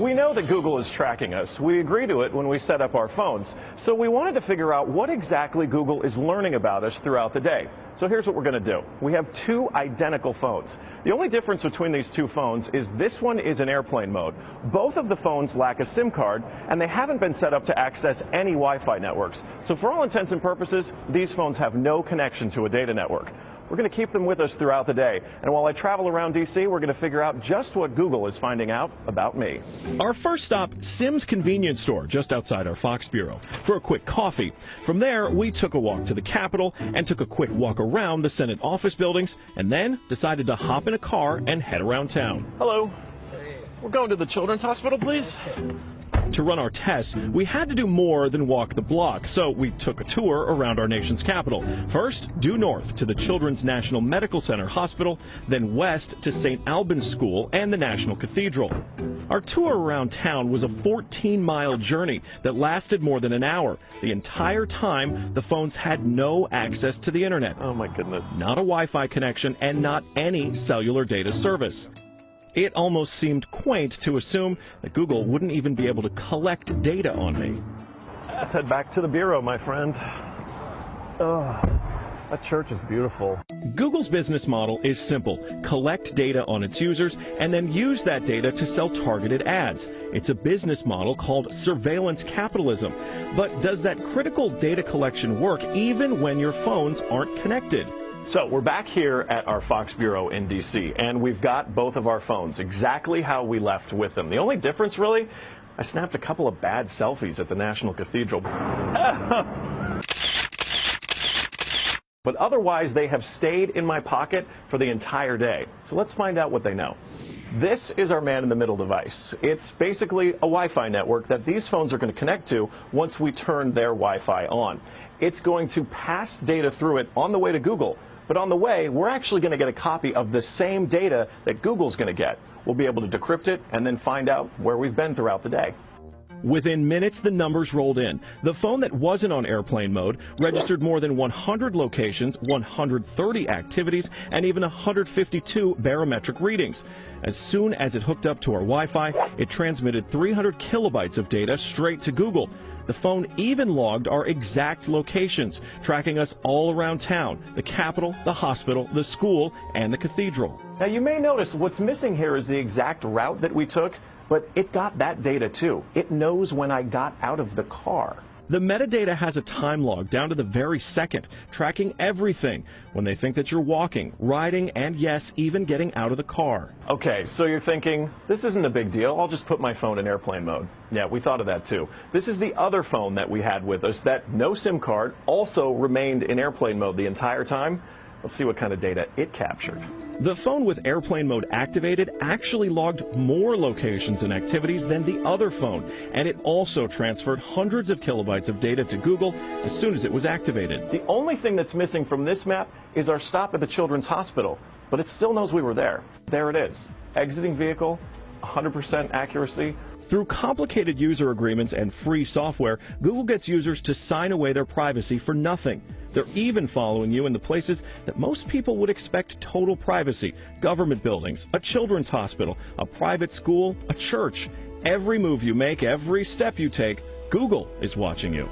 We know that Google is tracking us. We agree to it when we set up our phones. So we wanted to figure out what exactly Google is learning about us throughout the day. So here's what we're going to do. We have two identical phones. The only difference between these two phones is this one is in airplane mode. Both of the phones lack a SIM card, and they haven't been set up to access any Wi-Fi networks. So for all intents and purposes, these phones have no connection to a data network. We're going to keep them with us throughout the day. And while I travel around D.C., we're going to figure out just what Google is finding out about me. Our first stop, Sim's convenience store, just outside our Fox bureau, for a quick coffee. From there, we took a walk to the Capitol and took a quick walk around the Senate office buildings, and then decided to hop in a car and head around town. Hello. We're going to the Children's Hospital, please. To run our test, we had to do more than walk the block, so we took a tour around our nation's capital. First, due north to the Children's National Medical Center Hospital, then west to St. Albans School and the National Cathedral. Our tour around town was a 14-mile journey that lasted more than an hour. The entire time, the phones had no access to the internet. Oh my goodness. Not a Wi-Fi connection and not any cellular data service. It almost seemed quaint to assume that Google wouldn't even be able to collect data on me. Let's head back to the bureau, my friend. Oh, that church is beautiful. Google's business model is simple. Collect data on its users and then use that data to sell targeted ads. It's a business model called surveillance capitalism. But does that critical data collection work even when your phones aren't connected? So we're back here at our Fox Bureau in D.C., and we've got both of our phones exactly how we left with them. The only difference, really, I snapped a couple of bad selfies at the National Cathedral. But otherwise, they have stayed in my pocket for the entire day. So let's find out what they know. This is our man-in-the-middle device. It's basically a Wi-Fi network that these phones are going to connect to once we turn their Wi-Fi on. It's going to pass data through it on the way to Google. But on the way, we're actually going to get a copy of the same data that Google's going to get. We'll be able to decrypt it and then find out where we've been throughout the day. Within minutes, the numbers rolled in. The phone that wasn't on airplane mode registered more than 100 locations, 130 activities, and even 152 barometric readings. As soon as it hooked up to our Wi-Fi, it transmitted 300 kilobytes of data straight to Google. The phone even logged our exact locations, tracking us all around town, the Capitol, the hospital, the school, and the cathedral. Now you may notice what's missing here is the exact route that we took, but it got that data too. It knows when I got out of the car. The metadata has a time log down to the very second, tracking everything when they think that you're walking, riding, and yes, even getting out of the car. Okay, so you're thinking, this isn't a big deal. I'll just put my phone in airplane mode. Yeah, we thought of that too. This is the other phone that we had with us that no SIM card also remained in airplane mode the entire time. Let's see what kind of data it captured. The phone with airplane mode activated actually logged more locations and activities than the other phone, and it also transferred hundreds of kilobytes of data to Google as soon as it was activated. The only thing that's missing from this map is our stop at the Children's Hospital, but it still knows we were there. There it is. Exiting vehicle, 100% accuracy. Through complicated user agreements and free software, Google gets users to sign away their privacy for nothing. They're even following you in the places that most people would expect total privacy: government buildings, a children's hospital, a private school, a church. Every move you make, every step you take, Google is watching you.